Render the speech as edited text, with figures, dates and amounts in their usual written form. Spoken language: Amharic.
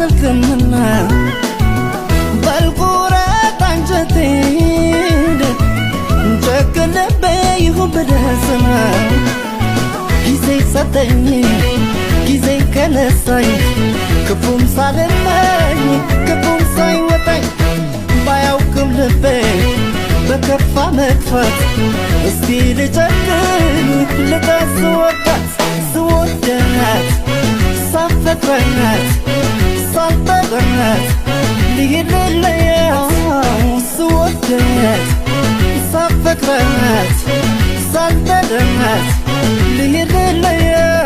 አይዘልቅምና በልቁረጥ አንጀቴን ጨክን ልቤ ይሁን በደስና ጊዜ ሰጠኝ ጊዜ ከነሳኝ ክፉም ሳልመኝ ክፉም ሳይወጣኝ ባያውቅም ልቤ በከፋ መጥፋት እስቲ ልጨክን ልጣት ስወዳት ስወዳት ሳፈቅራት ሳልጠራት ልሂድ ልለያት ስወዳት ሳፈቅራት ሳልጠራት ልሂድ ልለያት